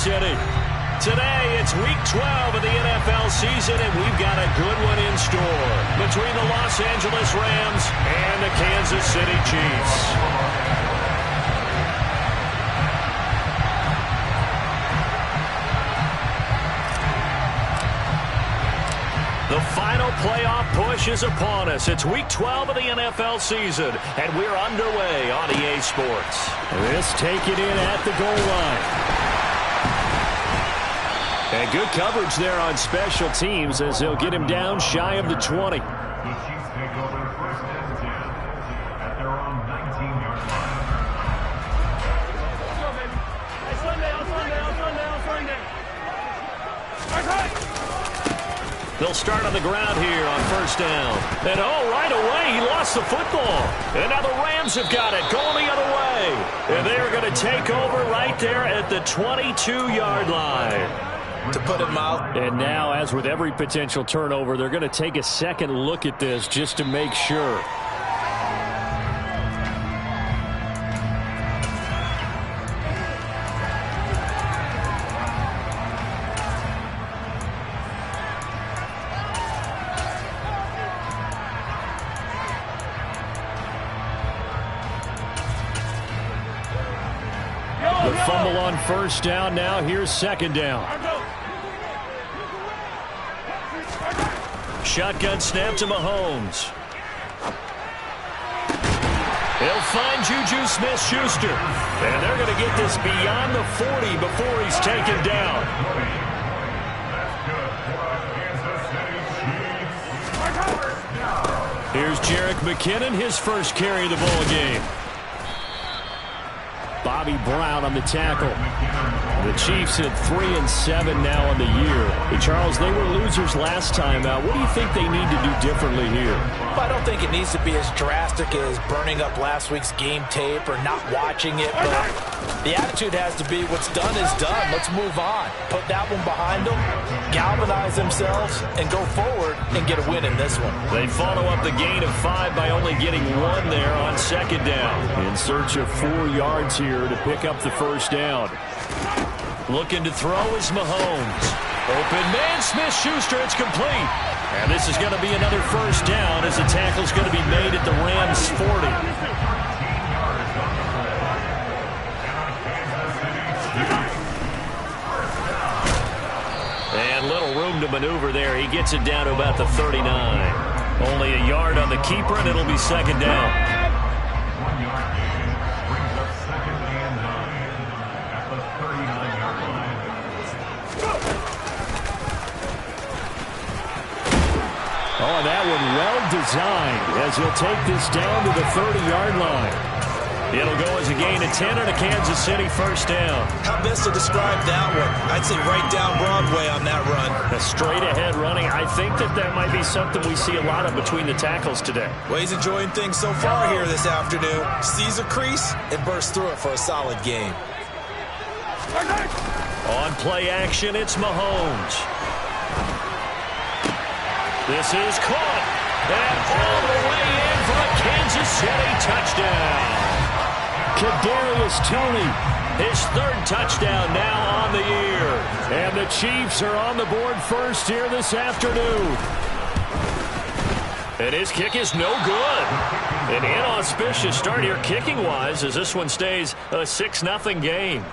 City. Today, it's Week 12 of the NFL season, and we've got a good one in store between the Los Angeles Rams and the Kansas City Chiefs. The final playoff push is upon us. It's Week 12 of the NFL season, and we're underway on EA Sports. This take it in at the goal line. And good coverage there on special teams as they'll get him down shy of the 20. The Chiefs take over the first and 10 at their own 19-yard line. Let's go, baby. Hey, Sunday. They'll start on the ground here on first down. And right away, he lost the football. And now the Rams have got it, going the other way. And they are going to take over right there at the 22-yard line. To put it mild. And now, as with every potential turnover, they're going to take a second look at this just to make sure. The fumble on first down. Now here's second down. Shotgun snap to Mahomes. He'll find Juju Smith-Schuster. And they're going to get this beyond the 40 before he's taken down. Here's Jerick McKinnon, his first carry of the ball game. Bobby Brown on the tackle. The Chiefs at 3-7 now on the year. Hey, Charles, they were losers last time out. What do you think they need to do differently here? Well, I don't think it needs to be as drastic as burning up last week's game tape or not watching it, but the attitude has to be what's done is done. Let's move on. Put that one behind them, galvanize themselves, and go forward and get a win in this one. They follow up the gain of 5 by only getting 1 there on second down. In search of 4 yards here to pick up the first down. Looking to throw is Mahomes. Open man, Smith-Schuster, it's complete. And this is going to be another first down as the tackle's going to be made at the Rams' 40. And little room to maneuver there. He gets it down to about the 39. Only a yard on the keeper, and it'll be second down. Oh, that one well designed as he'll take this down to the 30-yard line. It'll go as a gain of 10 and a Kansas City first down. How best to describe that one? I'd say right down Broadway on that run. A straight-ahead running. I think that might be something we see a lot of between the tackles today. Well, he's enjoying things so far here this afternoon. Sees a crease and bursts through it for a solid game. On play action, it's Mahomes. This is caught. And all the way in for a Kansas City touchdown. Kadarius Toney, his 3rd touchdown now on the year. And the Chiefs are on the board first here this afternoon. And his kick is no good. An inauspicious start here kicking-wise as this one stays a 6-0 game.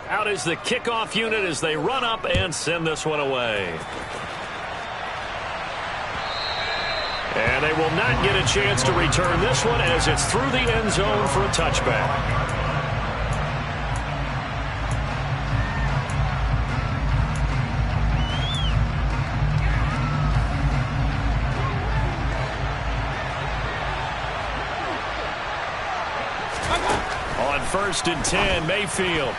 Out is the kickoff unit as they run up and send this one away. And they will not get a chance to return this one as it's through the end zone for a touchback. On 1st and 10, Mayfield.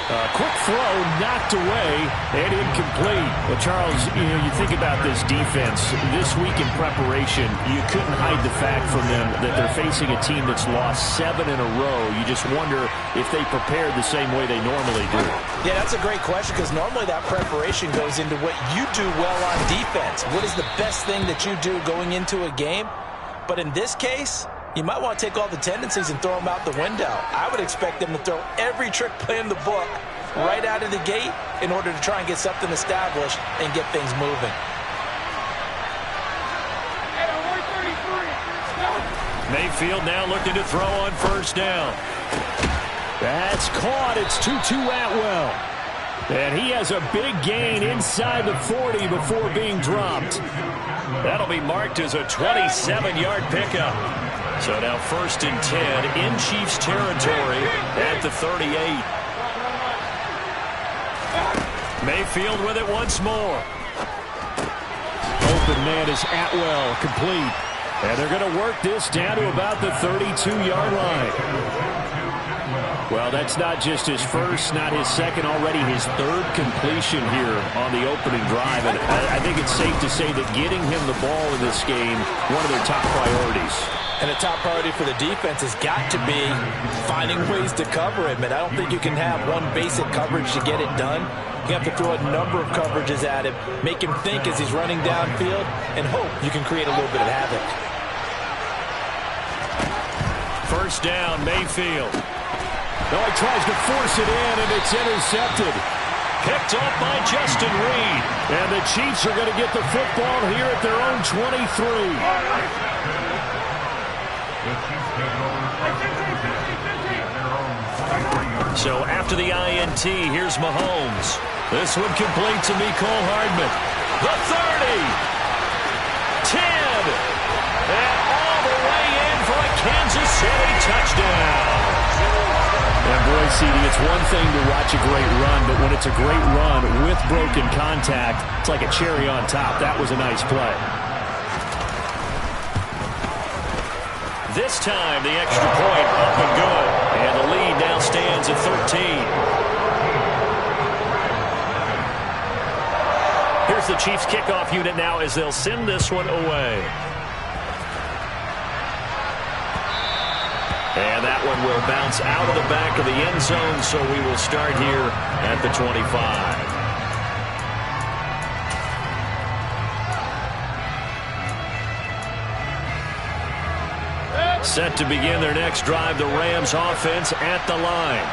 Quick throw, knocked away, and incomplete. Well, Charles, you think about this defense. This week in preparation, you couldn't hide the fact from them that they're facing a team that's lost 7 in a row. You just wonder if they prepared the same way they normally do. Yeah, that's a great question because normally that preparation goes into what you do well on defense. What is the best thing that you do going into a game? But in this case, you might want to take all the tendencies and throw them out the window. I would expect them to throw every trick play in the book right out of the gate in order to try and get something established and get things moving. Mayfield now looking to throw on first down. That's caught. It's Tutu Atwell. And he has a big gain inside the 40 before being dropped. That'll be marked as a 27-yard pickup. So now 1st and 10 in Chiefs territory at the 38. Mayfield with it once more. Open man is Atwell, complete. And they're going to work this down to about the 32-yard line. Well, that's not just his first, not his second, already his third completion here on the opening drive. And I think it's safe to say that getting him the ball in this game, one of their top priorities. And a top priority for the defense has got to be finding ways to cover him. And I don't think you can have one basic coverage to get it done. You have to throw a number of coverages at him, make him think as he's running downfield, and hope you can create a little bit of havoc. First down, Mayfield. No, he tries to force it in, and it's intercepted. Picked off by Justin Reed. And the Chiefs are going to get the football here at their own 23. So after the INT, here's Mahomes. This one complete to Mecole Hardman. The 30. 10. And all the way in for a Kansas City touchdown. And boy, CD, it's one thing to watch a great run, but when it's a great run with broken contact, it's like a cherry on top. That was a nice play. This time, the extra point up and good. And the lead now stands at 13. Here's the Chiefs kickoff unit now as they'll send this one away. And that one will bounce out of the back of the end zone, so we will start here at the 25. Set to begin their next drive, the Rams offense at the line.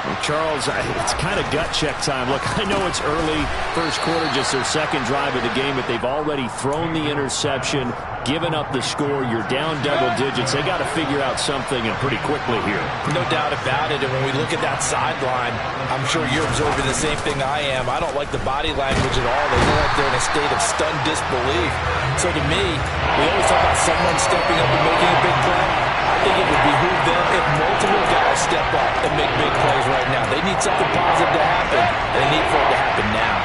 Well, Charles, it's kind of gut check time. Look, I know it's early, first quarter, just their second drive of the game, but they've already thrown the interception, given up the score. You're down double digits. They got to figure out something, and pretty quickly here. No doubt about it. And when we look at that sideline, I'm sure you're observing the same thing I am. I don't like the body language at all. They look like they're in a state of stunned disbelief. So to me, we always talk about someone stepping up and making a big play. I think it would behoove them if multiple guys step up and make big plays right now. They need something positive to happen, and they need for it to happen now.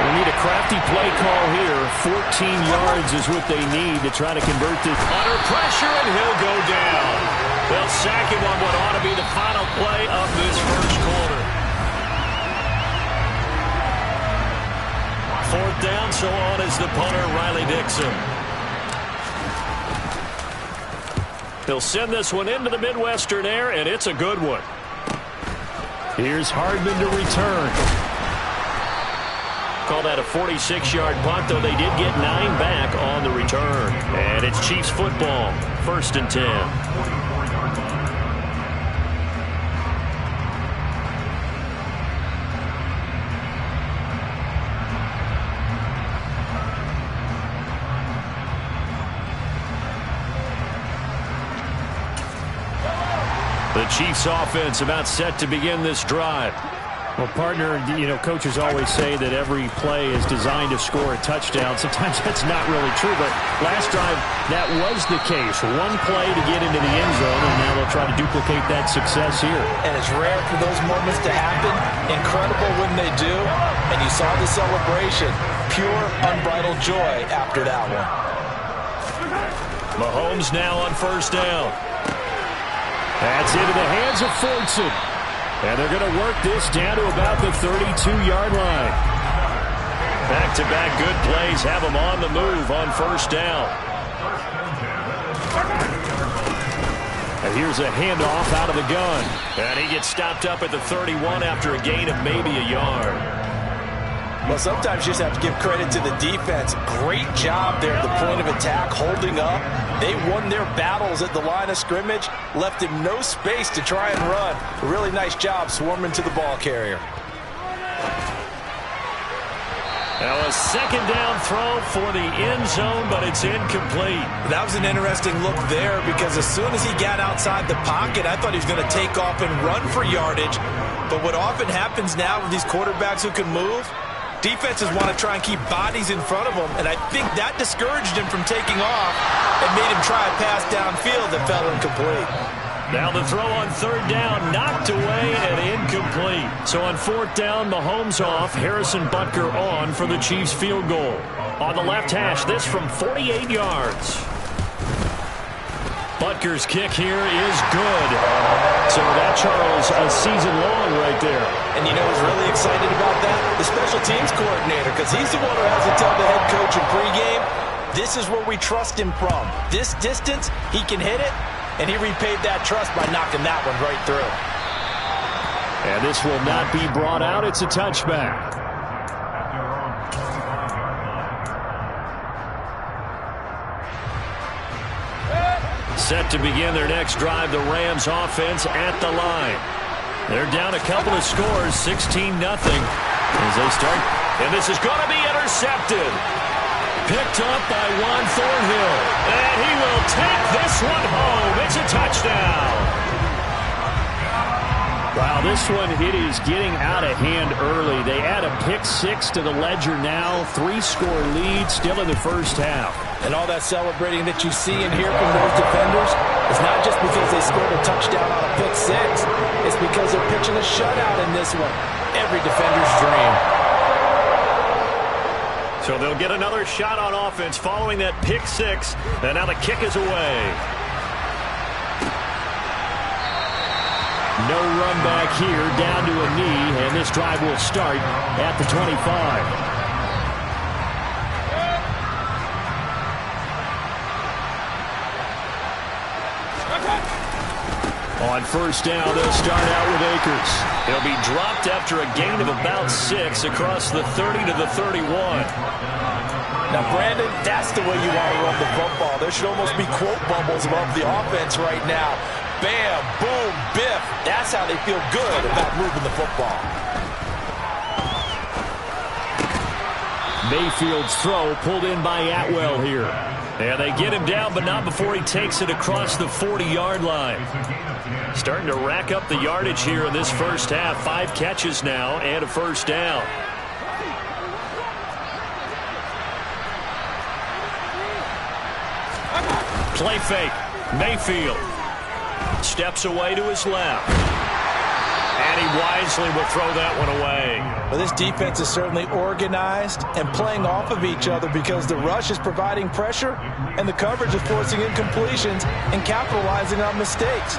We need a crafty play call here. 14 yards is what they need to try to convert this. Under pressure, and he'll go down. They'll sack him on what ought to be the final play of this first quarter. 4th down, so on is the punter, Riley Dixon. He'll send this one into the Midwestern air, and it's a good one. Here's Hardman to return. Call that a 46-yard punt, though they did get 9 back on the return. And it's Chiefs football, 1st and 10. The Chiefs offense about set to begin this drive. Well, partner, you know, coaches always say that every play is designed to score a touchdown. Sometimes that's not really true, but last drive, that was the case. One play to get into the end zone, and now they'll try to duplicate that success here. And it's rare for those moments to happen. Incredible when they do. And you saw the celebration. Pure, unbridled joy after that one. Mahomes now on first down. That's into the hands of Fordson. And they're going to work this down to about the 32-yard line. Back-to-back good plays have them on the move on first down. And here's a handoff out of the gun. And he gets stopped up at the 31 after a gain of maybe a yard. Well, sometimes you just have to give credit to the defense. Great job there at the point of attack, holding up, They won their battles at the line of scrimmage, left him no space to try and run. A really nice job swarming to the ball carrier. Now a second down throw for the end zone, but it's incomplete. That was an interesting look there because as soon as he got outside the pocket, I thought he was going to take off and run for yardage. But what often happens now with these quarterbacks who can move, defenses want to try and keep bodies in front of them, and I think that discouraged him from taking off and made him try a pass downfield that fell incomplete. Now the throw on third down, knocked away and incomplete. So on fourth down, Mahomes off, Harrison Butker on for the Chiefs field goal. On the left hash, this from 48 yards. Butker's kick here is good. So that, Charles, a season long right there. And you know who's really excited about that? The special teams coordinator, because he's the one who has to tell the head coach in pregame, this is where we trust him from. This distance, he can hit it. And he repaid that trust by knocking that one right through. And this will not be brought out. It's a touchback. Set to begin their next drive, the Rams offense at the line. They're down a couple of scores, 16-0 as they start. And this is going to be intercepted. Picked up by Juan Thornhill. And he will take this one home. It's a touchdown. Wow, this one, it is getting out of hand early. They add a pick six to the ledger now. 3-score lead still in the first half. And all that celebrating that you see and hear from those defenders is not just because they scored a touchdown on a pick six. It's because they're pitching a shutout in this one. Every defender's dream. So they'll get another shot on offense following that pick six. And now the kick is away. No run back here, down to a knee, and this drive will start at the 25. On first down, they'll start out with Akers. He'll be dropped after a gain of about 6 across the 30 to the 31. Now, Brandon, that's the way you want to run the football. There should almost be quote bubbles above the offense right now. Bam, boom, biff. That's how they feel good about moving the football. Mayfield's throw pulled in by Atwell here. And they get him down, but not before he takes it across the 40-yard line. Starting to rack up the yardage here in this first half. 5 catches now and a first down. Play fake. Mayfield steps away to his left. And he wisely will throw that one away. Well, this defense is certainly organized and playing off of each other because the rush is providing pressure and the coverage is forcing incompletions and capitalizing on mistakes.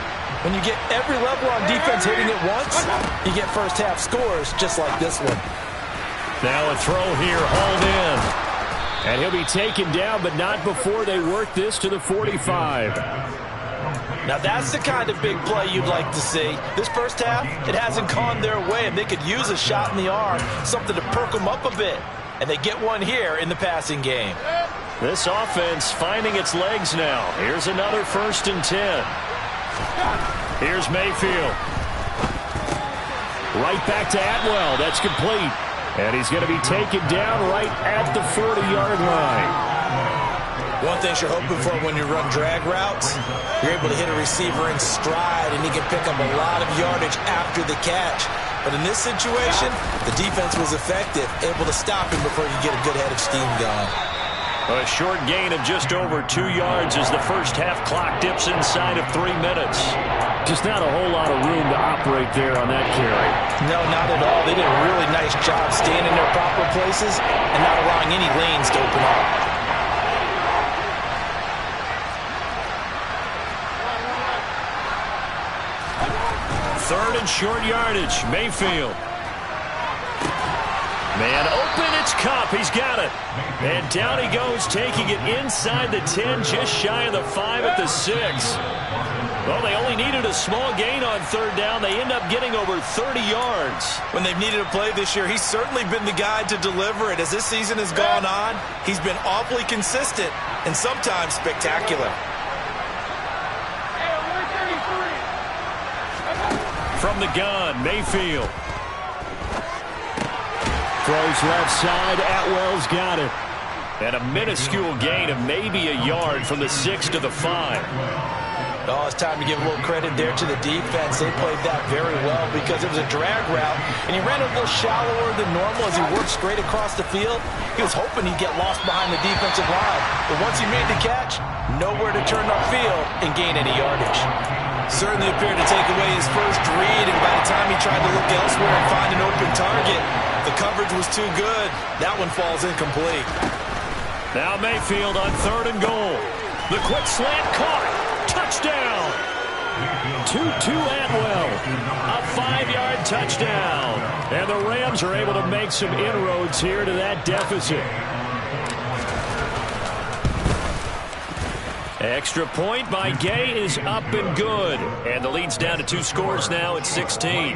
When you get every level on defense hitting it once, you get first half scores just like this one. Now a throw here, hauled in. And he'll be taken down, but not before they work this to the 45. Now that's the kind of big play you'd like to see. This first half, it hasn't gone their way, and they could use a shot in the arm, something to perk them up a bit. And they get one here in the passing game. This offense finding its legs now. Here's another 1st and 10. Here's Mayfield. Right back to Atwell. That's complete. And he's going to be taken down right at the 40-yard line. One thing you're hoping for when you run drag routes, you're able to hit a receiver in stride, and he can pick up a lot of yardage after the catch. But in this situation, the defense was effective, able to stop him before he could get a good head of steam going. A short gain of just over 2 yards as the first half clock dips inside of 3 minutes. Just not a whole lot of room to operate there on that carry. No, not at all. They did a really nice job staying in their proper places and not allowing any lanes to open up. Third and short yardage. Mayfield. Man open, it's Kupp. He's got it. And down he goes, taking it inside the 10, just shy of the 5 at the 6. Well, they only needed a small gain on third down. They end up getting over 30 yards. When they've needed a play this year, he's certainly been the guy to deliver it. As this season has gone on, he's been awfully consistent and sometimes spectacular. From the gun, Mayfield. Throws left side. Atwell's got it. And a minuscule gain of maybe a yard from the 6 to the 5. Oh, it's time to give a little credit there to the defense. They played that very well because it was a drag route, and he ran a little shallower than normal as he worked straight across the field. He was hoping he'd get lost behind the defensive line, but once he made the catch, nowhere to turn upfield and gain any yardage. Certainly appeared to take away his first read, and by the time he tried to look elsewhere and find an open target, the coverage was too good. That one falls incomplete. Now Mayfield on 3rd and goal. The quick slant caught. Touchdown. 2-2 Atwell. A 5-yard touchdown. And the Rams are able to make some inroads here to that deficit. Extra point by Gay is up and good. And the lead's down to 2 scores now at 16.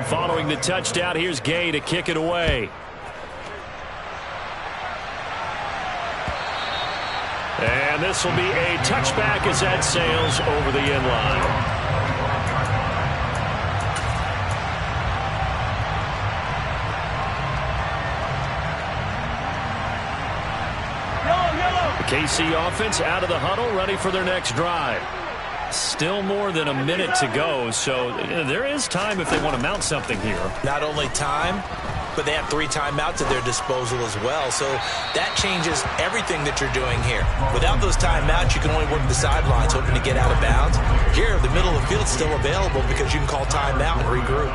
Following the touchdown, here's Gay to kick it away. And this will be a touchback as that sails over the end line. The KC offense out of the huddle, ready for their next drive. Still more than a minute to go, so there is time if they want to mount something here. Not only time, but they have 3 timeouts at their disposal as well, so that changes everything that you're doing here. Without those timeouts, you can only work the sidelines, hoping to get out of bounds. Here, the middle of the field's still available because you can call timeout and regroup.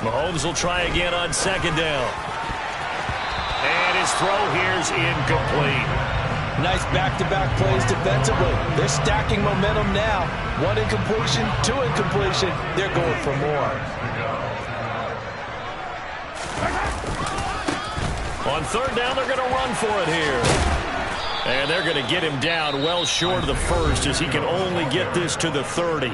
Mahomes will try again on 2nd down. And his throw here's incomplete. Nice back-to-back plays defensively. They're stacking momentum now. 1 incompletion, 2 incompletion. They're going for more. On 3rd down, they're going to run for it here. And they're going to get him down well short of the 1st as he can only get this to the 30.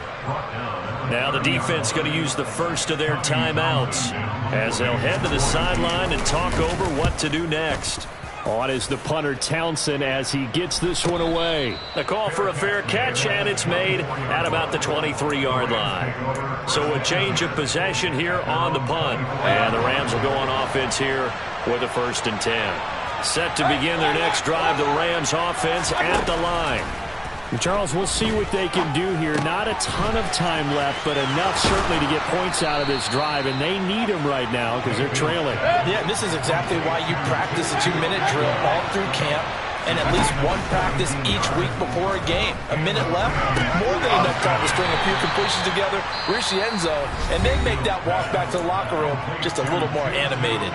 Now the defense going to use the first of their timeouts as they'll head to the sideline and talk over what to do next. On is the punter Townsend as he gets this one away. The call for a fair catch, and it's made at about the 23-yard line. So a change of possession here on the punt. And the Rams will go on offense here with a 1st and 10. Set to begin their next drive, the Rams offense at the line. Charles, we'll see what they can do here. Not a ton of time left, but enough certainly to get points out of this drive, and they need them right now because they're trailing. Yeah, this is exactly why you practice a 2-minute drill all through camp and at least 1 practice each week before a game. A minute left, more than enough time to string a few completions together, reach the end zone, and then make that walk back to the locker room just a little more animated.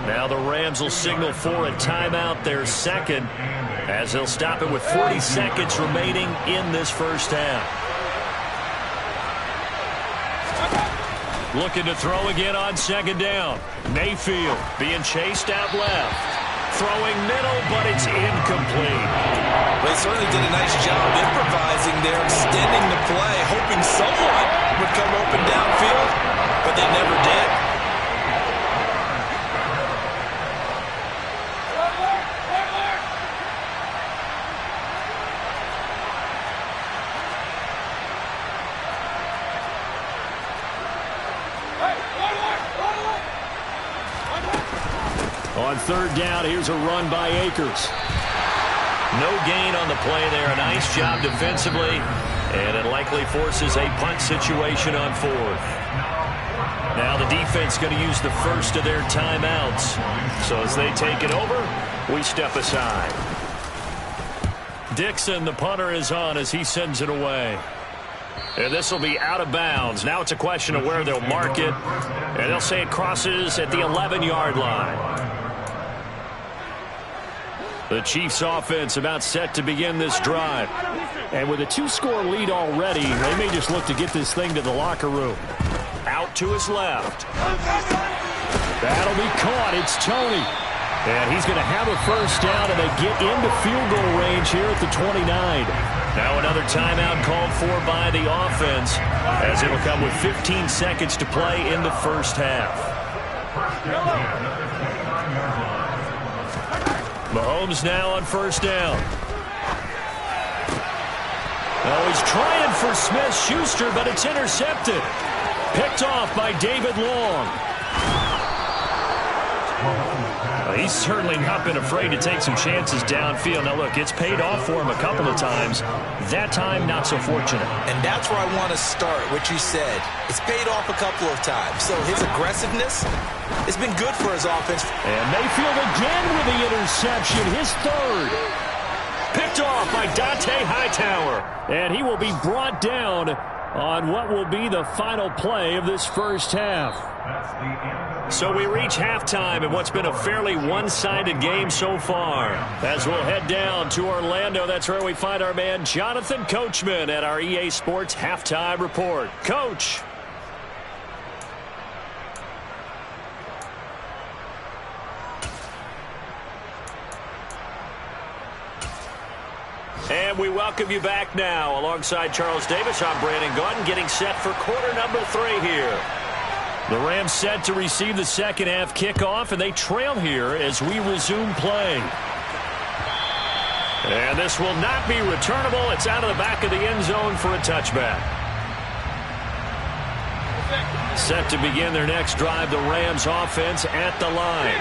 Now the Rams will signal for a timeout, their 2nd, as they'll stop it with 40 seconds remaining in this 1st half. Looking to throw again on 2nd down. Mayfield being chased out left. Throwing middle, but it's incomplete. They certainly did a nice job improvising there, extending the play, hoping someone would come open downfield, but they never did. On 3rd down, here's a run by Akers. No gain on the play there. A nice job defensively, and it likely forces a punt situation on 4th. Now the defense going to use the first of their timeouts. So as they take it over, we step aside. Dixon, the punter, is on as he sends it away. And this will be out of bounds. Now it's a question of where they'll mark it. And they'll say it crosses at the 11-yard line. The Chiefs offense about set to begin this drive. And with a 2-score lead already, they may just look to get this thing to the locker room. Out to his left. That'll be caught. It's Tony. And he's going to have a first down, and they get into field goal range here at the 29. Now another timeout called for by the offense, as it'll come with 15 seconds to play in the first half. Mahomes now on first down. Oh, he's trying for Smith-Schuster, but it's intercepted. Picked off by David Long. He's certainly not been afraid to take some chances downfield. Now, look, it's paid off for him a couple of times. That time, not so fortunate. And that's where I want to start, what you said. It's paid off a couple of times. So his aggressiveness has been good for his offense. And Mayfield again with the interception, his third. Picked off by Dante Hightower. And he will be brought down on what will be the final play of this first half. So we reach halftime in what's been a fairly one-sided game so far. As we'll head down to Orlando, that's where we find our man Jonathan Coachman at our EA Sports Halftime Report. Coach. And we welcome you back now. Alongside Charles Davis, I'm Brandon Gaudin, getting set for quarter number 3 here. The Rams set to receive the second half kickoff, and they trail here as we resume play. And this will not be returnable. It's out of the back of the end zone for a touchback. Set to begin their next drive, the Rams offense at the line.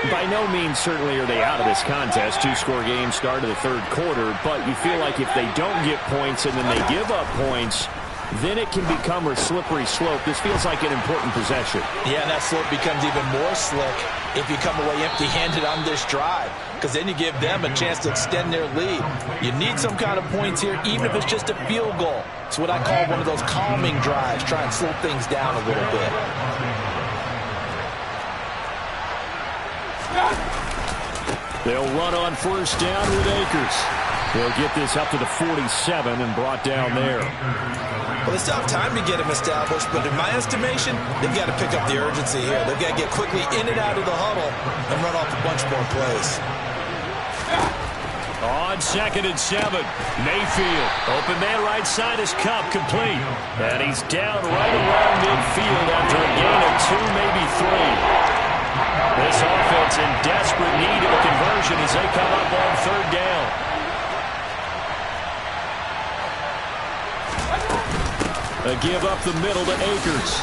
By no means certainly are they out of this contest. 2-score game start of the third quarter, but you feel like if they don't get points and then they give up points, then it can become a slippery slope. This feels like an important possession. Yeah, and that slope becomes even more slick if you come away empty-handed on this drive, because then you give them a chance to extend their lead. You need some kind of points here, even if it's just a field goal. It's what I call one of those calming drives, try and slow things down a little bit. They'll run on first down with Akers. They'll get this up to the 47 and brought down there. Well, they still have time to get him established, but in my estimation, they've got to pick up the urgency here. They've got to get quickly in and out of the huddle and run off a bunch more plays. On 2nd and 7, Mayfield. Open man right side is Cup, complete. And he's down right around midfield after a gain of 2, maybe 3. This offense in desperate need of a conversion as they come up on third down. A give up the middle to Akers.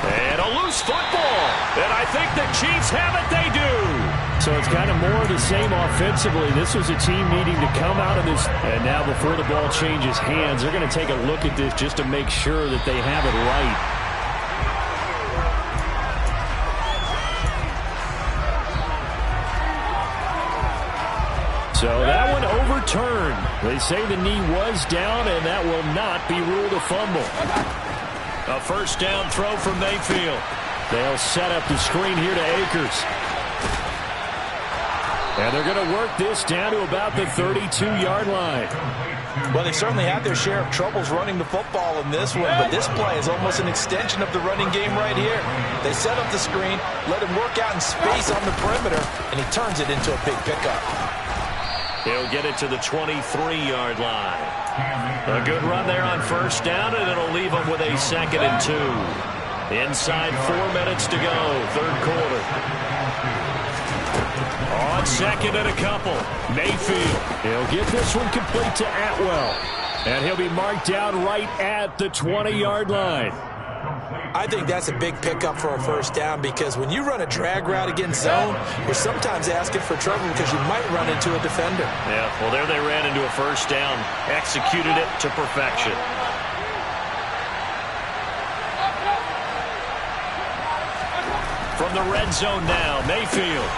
And a loose football. And I think the Chiefs have it. They do. So it's kind of more of the same offensively. This was a team needing to come out of this. And now before the ball changes hands, they're going to take a look at this just to make sure that they have it right. So that one overturned. They say the knee was down, and that will not be ruled a fumble. A first down throw from Mayfield. They'll set up the screen here to Akers. And they're going to work this down to about the 32-yard line. Well, they certainly had their share of troubles running the football in this one, but this play is almost an extension of the running game right here. They set up the screen, let him work out in space on the perimeter, and he turns it into a big pickup. He'll get it to the 23-yard line. A good run there on first down, and it'll leave him with a 2nd and 2. Inside 4 minutes to go, third quarter. On 2nd and a couple, Mayfield. He'll get this one complete to Atwell. And he'll be marked down right at the 20-yard line. I think that's a big pickup for a first down, because when you run a drag route against zone, you're sometimes asking for trouble because you might run into a defender. Yeah, well, there they ran into a first down, executed it to perfection. From the red zone now, Mayfield.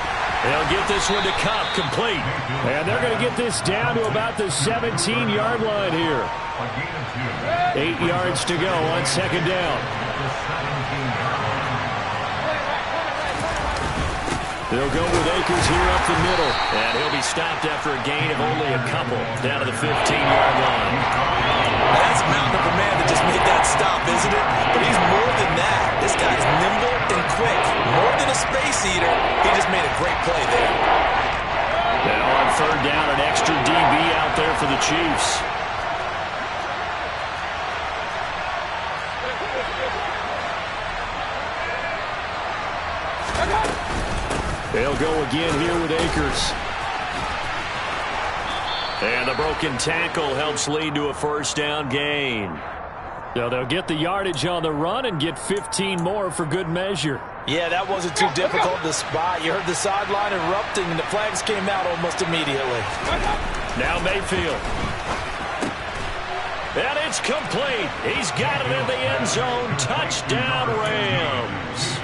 They'll get this one to Cup, complete. And they're going to get this down to about the 17-yard line here. 8 yards to go on second down. They'll go with Akers here up the middle. And he'll be stopped after a gain of only a couple down to the 15-yard line. That's a mountain of a man that just made that stop, isn't it? But he's more than that. This guy's nimble and quick. More than a space eater. He just made a great play there. Now on third down, an extra DB out there for the Chiefs. They'll go again here with Akers. And the broken tackle helps lead to a first down gain. So they'll get the yardage on the run and get 15 more for good measure. Yeah, that wasn't too difficult to spot. You heard the sideline erupting, and the flags came out almost immediately. Now Mayfield. And it's complete. He's got it in the end zone. Touchdown, Rams.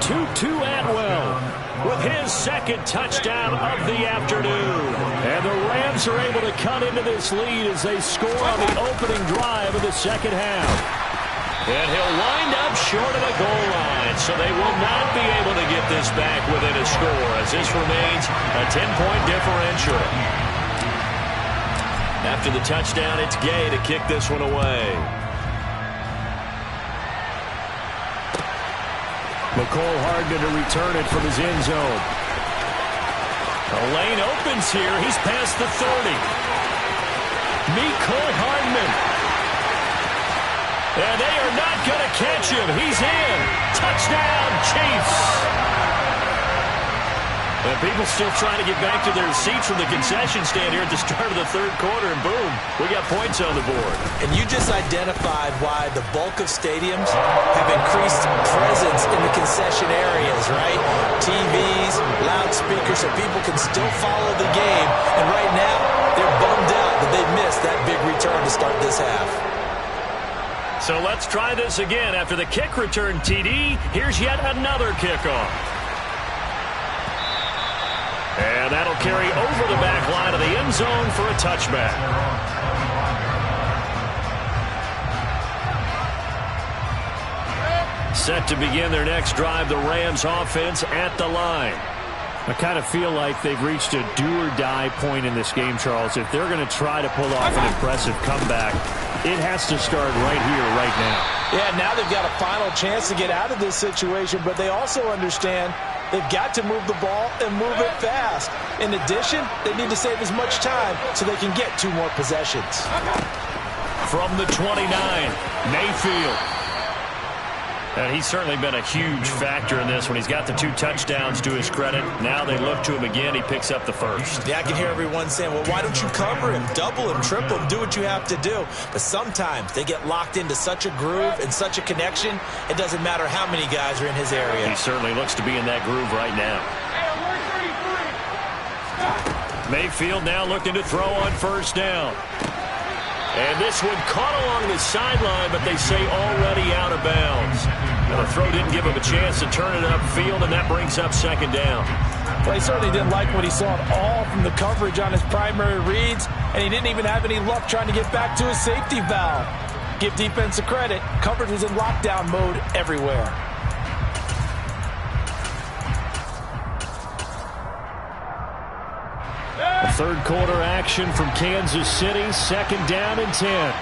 Tutu Atwell with his second touchdown of the afternoon. And the Rams are able to cut into this lead as they score on the opening drive of the second half. And he'll wind up short of the goal line, so they will not be able to get this back within a score as this remains a 10-point differential. After the touchdown, it's Gay to kick this one away. McCole Hardman to return it from his end zone. A lane opens here. He's past the 30. McCole Hardman. And they are not going to catch him. He's in. Touchdown, Chiefs. And people still trying to get back to their seats from the concession stand here at the start of the third quarter, and boom, we got points on the board. And you just identified why the bulk of stadiums have increased presence in the concession areas, right? TVs, loudspeakers, so people can still follow the game. And right now, they're bummed out that they missed that big return to start this half. So let's try this again. After the kick return TD, here's yet another kickoff. And that'll carry over the back line of the end zone for a touchback. Set to begin their next drive, the Rams offense at the line. I kind of feel like they've reached a do-or-die point in this game, Charles. If they're going to try to pull off an impressive comeback, it has to start right here, right now. Yeah, now they've got a final chance to get out of this situation, but they also understand they've got to move the ball and move it fast. In addition, they need to save as much time so they can get 2 more possessions. From the 29, Mayfield. And he's certainly been a huge factor in this when he's got the 2 touchdowns to his credit. Now they look to him again. He picks up the first. Yeah, I can hear everyone saying, well, why don't you cover him, double him, triple him, do what you have to do. But sometimes they get locked into such a groove and such a connection, it doesn't matter how many guys are in his area. He certainly looks to be in that groove right now. Mayfield now looking to throw on first down. And this one caught along the sideline, but they say already out of bounds. And the throw didn't give him a chance to turn it upfield, and that brings up second down. Well, he certainly didn't like what he saw at all from the coverage on his primary reads, and he didn't even have any luck trying to get back to his safety valve. Give defense a credit. Coverage was in lockdown mode everywhere. A third quarter action from Kansas City, second down and 10.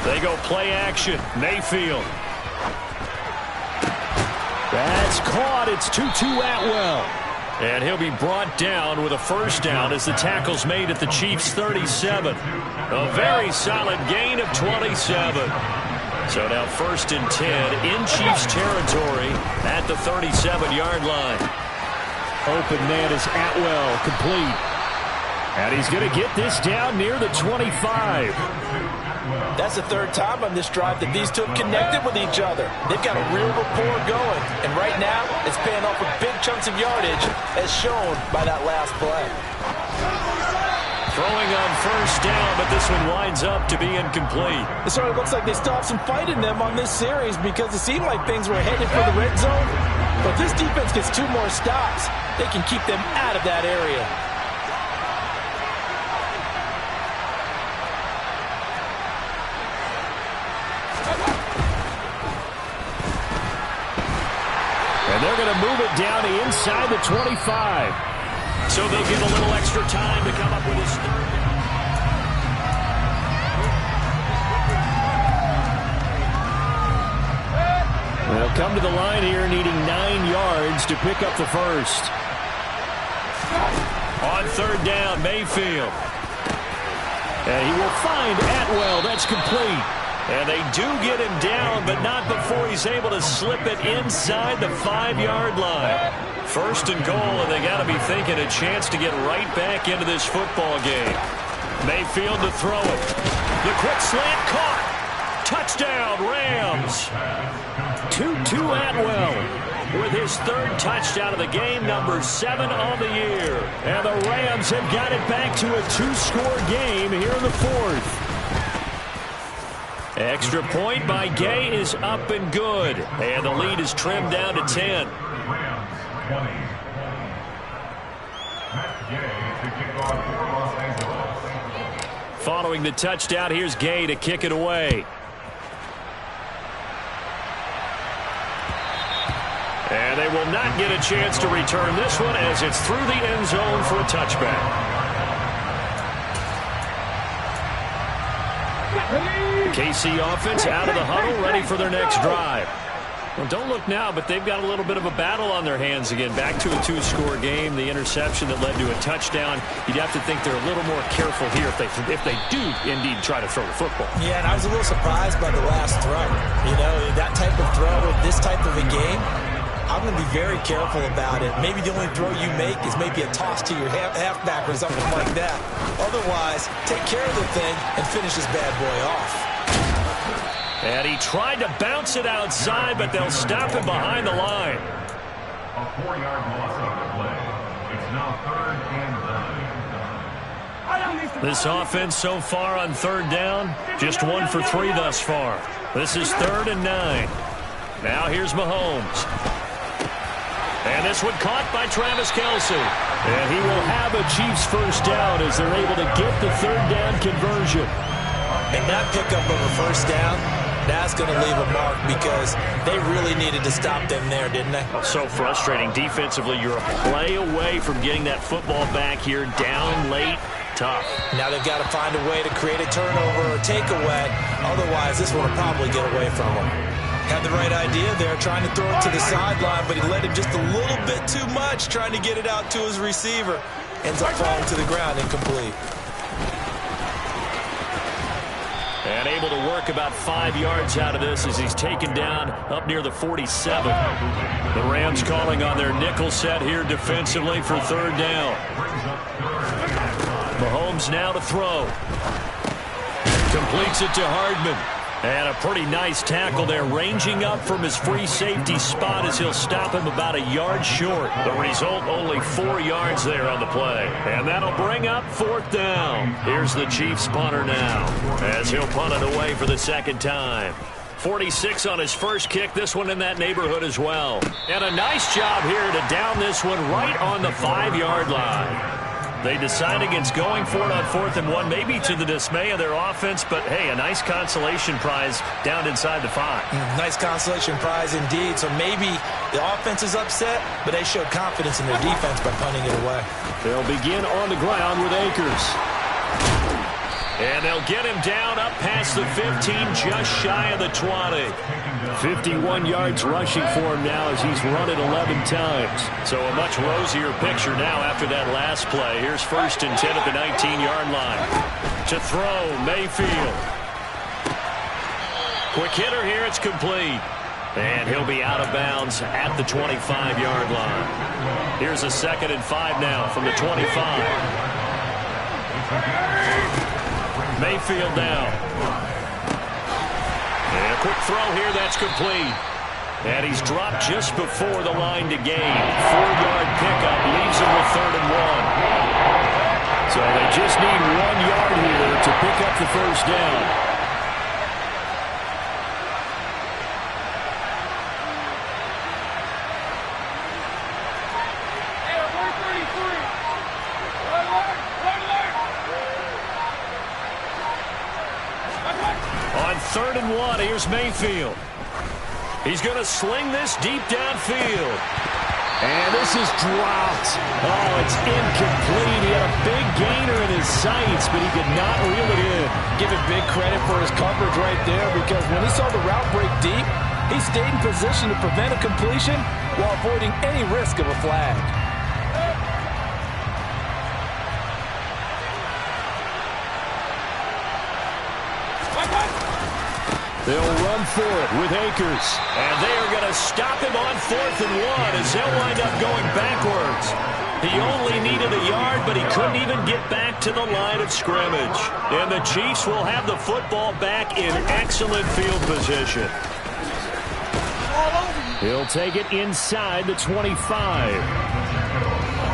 They go play action. Mayfield. That's caught. It's Tutu Atwell. And he'll be brought down with a first down as the tackle's made at the Chiefs' 37. A very solid gain of 27. So now first and 10 in Chiefs territory at the 37-yard line. Open man is Atwell, complete. And he's going to get this down near the 25. That's the third time on this drive that these two connected with each other. They've got a real rapport going. And right now, it's paying off with big chunks of yardage, as shown by that last play. Throwing on first down, but this one winds up to be incomplete. It sort of looks like they still have some fight in them on this series because it seemed like things were headed for the red zone. But this defense gets 2 more stops. They can keep them out of that area. And they're going to move it down to inside the 25. So they'll give a little extra time to come up with his third down. They'll come to the line here needing 9 yards to pick up the first. On third down, Mayfield. And he will find Atwell. That's complete. And they do get him down, but not before he's able to slip it inside the 5-yard line. First and goal, and they got to be thinking a chance to get right back into this football game. Mayfield to throw it. The quick slant caught. Touchdown, Rams. Tutu Atwell with his third touchdown of the game, number 7 on the year. And the Rams have got it back to a 2-score game here in the fourth. Extra point by Gay is up and good. And the lead is trimmed down to 10. Rams 20. Matt Gay to kick off for Los Angeles. Following the touchdown, here's Gay to kick it away. And they will not get a chance to return this one as it's through the end zone for a touchback. KC offense out of the huddle, ready for their next drive. Well, don't look now, but they've got a little bit of a battle on their hands again. Back to a 2-score game. The interception that led to a touchdown. You'd have to think they're a little more careful here if they do indeed try to throw the football. Yeah, and I was a little surprised by the last throw. You know, that type of throw with this type of a game, I'm going to be very careful about it. Maybe the only throw you make is maybe a toss to your halfback or something like that. Otherwise, take care of the thing and finish this bad boy off. And he tried to bounce it outside, but they'll stop him behind the line. A 4-yard loss on the play. It's now 3rd and 9. This offense so far on third down, just 1 for 3 thus far. This is 3rd and 9. Now here's Mahomes. And this one caught by Travis Kelce. And he will have a Chiefs first down as they're able to get the third down conversion. And that pickup of a first down, that's going to leave a mark because they really needed to stop them there, didn't they? So frustrating. Defensively, you're a play away from getting that football back here, down late. Tough. Now they've got to find a way to create a turnover or takeaway. Otherwise, this one will probably get away from them. Had the right idea there, trying to throw it to the sideline, but he let him just a little bit too much, trying to get it out to his receiver. Ends up falling to the ground, incomplete. And able to work about 5 yards out of this as he's taken down up near the 47. The Rams calling on their nickel set here defensively for third down. Mahomes now to throw. Completes it to Hardman. And a pretty nice tackle there, ranging up from his free safety spot as he'll stop him about a yard short. The result, only 4 yards there on the play. And that'll bring up 4th down. Here's the Chiefs punter now as he'll punt it away for the second time. 46 on his first kick, this one in that neighborhood as well. And a nice job here to down this one right on the 5-yard line. They decide against going for it on 4th and 1, maybe to the dismay of their offense, but hey, a nice consolation prize down inside the 5. Nice consolation prize indeed. So maybe the offense is upset, but they showed confidence in their defense by punting it away. They'll begin on the ground with Akers. And they'll get him down up past the 15, just shy of the 20. 51 yards rushing for him now as he's run it 11 times. So a much rosier picture now after that last play. Here's 1st and 10 at the 19-yard line. To throw, Mayfield. Quick hitter here, it's complete. And he'll be out of bounds at the 25-yard line. Here's a 2nd and 5 now from the 25. Mayfield now. And a quick throw here, that's complete. And he's dropped just before the line to gain. 4-yard pickup leaves him with 3rd and 1. So they just need 1 yard here to pick up the first down. On 3rd and 1, here's Mayfield. He's going to sling this deep downfield. And this is dropped. Oh, it's incomplete. He had a big gainer in his sights, but he could not reel it in. Give him big credit for his coverage right there because when he saw the route break deep, he He stayed in position to prevent a completion while avoiding any risk of a flag. They'll run for it with Akers. And they are going to stop him on 4th and 1 as they'll wind up going backwards. He only needed a yard, but he couldn't even get back to the line of scrimmage. And the Chiefs will have the football back in excellent field position. He'll take it inside the 25.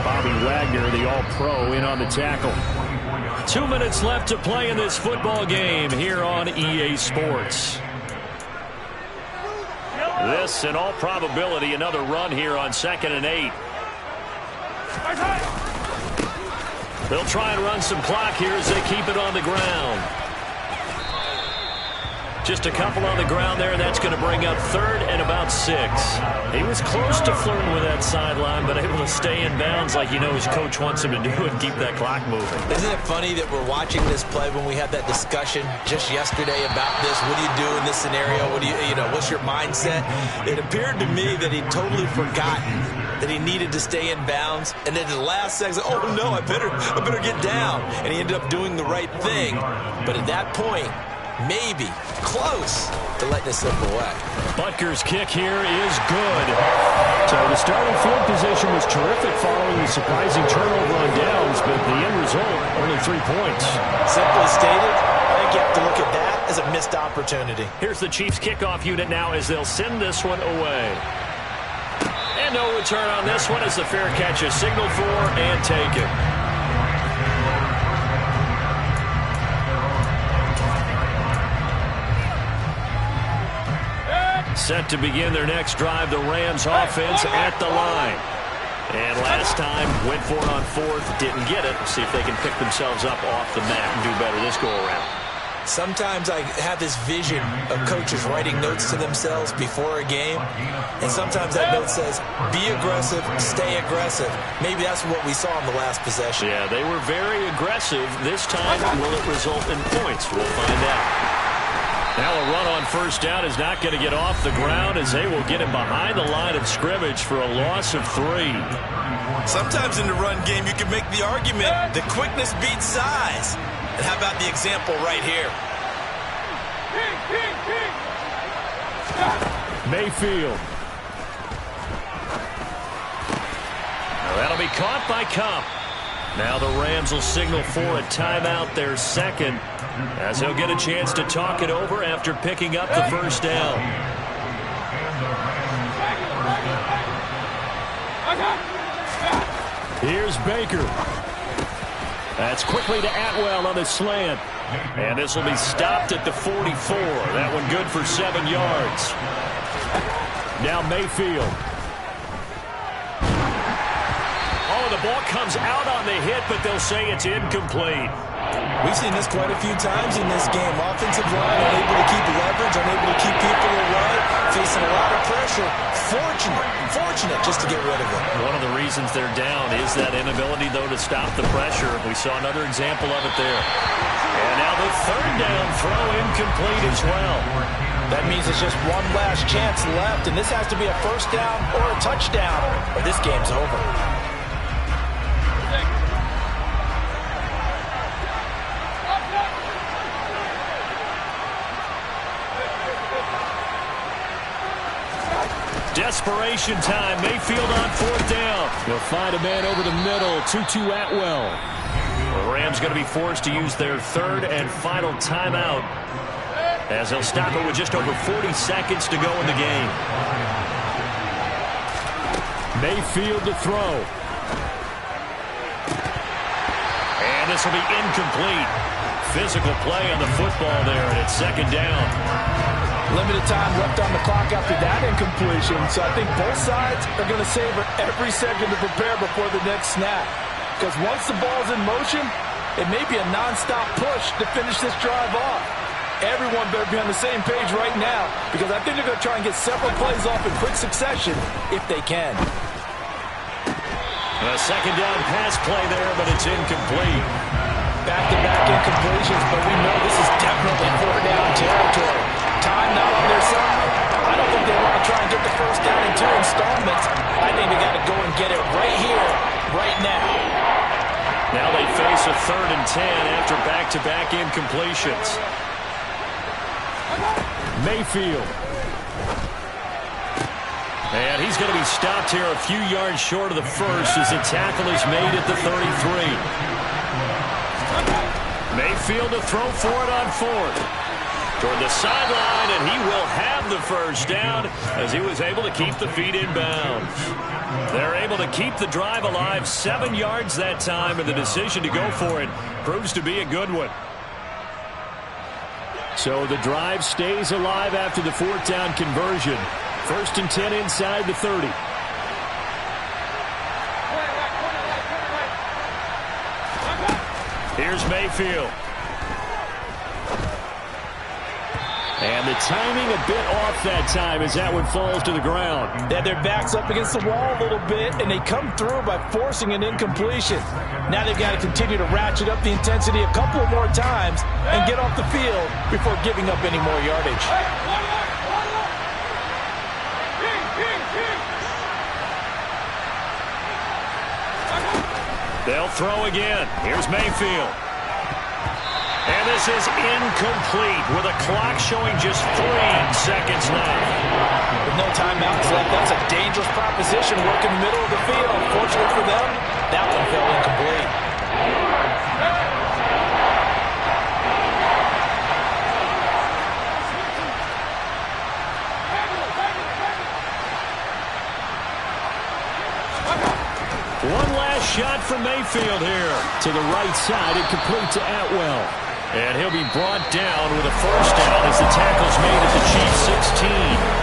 Bobby Wagner, the All-Pro, in on the tackle. 2 minutes left to play in this football game here on EA Sports. This, in all probability, another run here on 2nd and 8. They'll try and run some clock here as they keep it on the ground. Just a couple on the ground there, and that's going to bring up 3rd and about 6. He was close to flirting with that sideline, but able to stay in bounds like you know his coach wants him to do and keep that clock moving. Isn't it funny that we're watching this play when we had that discussion just yesterday about this? What do you do in this scenario? What do you know, what's your mindset? It appeared to me that he'd totally forgotten that he needed to stay in bounds, and then the last second, oh no, I better get down. And he ended up doing the right thing. But at that point, maybe close to letting it slip away. Butker's kick here is good. So the starting field position was terrific following the surprising turnover on downs, but the end result, only 3 points. Simply stated, I think you have to look at that as a missed opportunity. Here's the Chiefs kickoff unit now as they'll send this one away. And no return on this one as the fair catch is signaled for and taken. Set to begin their next drive, the Rams offense at the line. And last time, went for it on 4th, didn't get it. See if they can pick themselves up off the mat and do better this go-around. Sometimes I have this vision of coaches writing notes to themselves before a game, and sometimes that note says, be aggressive, stay aggressive. Maybe that's what we saw in the last possession. Yeah, they were very aggressive. This time, will it result in points? We'll find out. Now a run on 1st down is not going to get off the ground as they will get him behind the line of scrimmage for a loss of 3. Sometimes in the run game, you can make the argument that quickness beats size. And how about the example right here? Mayfield. Now that'll be caught by Cup. Now the Rams will signal for a timeout, their 2nd, as he'll get a chance to talk it over after picking up the 1st down. Here's Baker. That's quickly to Atwell on the slant. And this will be stopped at the 44. That one good for 7 yards. Now Mayfield. Oh, the ball comes out on the hit, but they'll say it's incomplete. We've seen this quite a few times in this game. Offensive line unable to keep leverage, unable to keep people away, facing a lot of pressure. Fortunate just to get rid of it. One of the reasons they're down is that inability, though, to stop the pressure. We saw another example of it there. And now the 3rd down throw incomplete as well. That means it's just one last chance left, and this has to be a 1st down or a touchdown, or this game's over. Desperation time. Mayfield on 4th down. They'll find a man over the middle. 2-2 Atwell. The Rams going to be forced to use their 3rd and final timeout as they'll stop it with just over 40 seconds to go in the game. Mayfield to throw. And this will be incomplete. Physical play on the football there, and it's 2nd down. Limited time left on the clock after that incompletion, so I think both sides are going to savor every second to prepare before the next snap. Because once the ball's in motion, it may be a non-stop push to finish this drive off. Everyone better be on the same page right now, because I think they're going to try and get several plays off in quick succession if they can. A 2nd down pass play there, but it's incomplete. Back-to-back incompletions, but we know this is definitely 4th down territory. Time not on their side. I don't think they get the first down in 2 installments. I think they got to go and get it right here, right now. Now they face a 3rd and 10 after back-to-back incompletions. Mayfield. And he's going to be stopped here a few yards short of the first as the tackle is made at the 33. Mayfield to throw for it on 4th. Toward the sideline, and he will have the first down as he was able to keep the feet in bounds. They're able to keep the drive alive, 7 yards that time, and the decision to go for it proves to be a good one. So the drive stays alive after the 4th down conversion. 1st and 10 inside the 30. Here's Mayfield. And the timing a bit off that time as that one falls to the ground. Yeah, their back's up against the wall a little bit, and they come through by forcing an incompletion. Now they've got to continue to ratchet up the intensity a couple more times and get off the field before giving up any more yardage. They'll throw again. Here's Mayfield. And this is incomplete with a clock showing just 3 seconds left. With no timeouts left, that's a dangerous proposition working the middle of the field. Fortunately for them, that one fell incomplete. One last shot from Mayfield here. To the right side, incomplete to Atwell. And he'll be brought down with a first down as the tackle's made at the Chiefs' 16.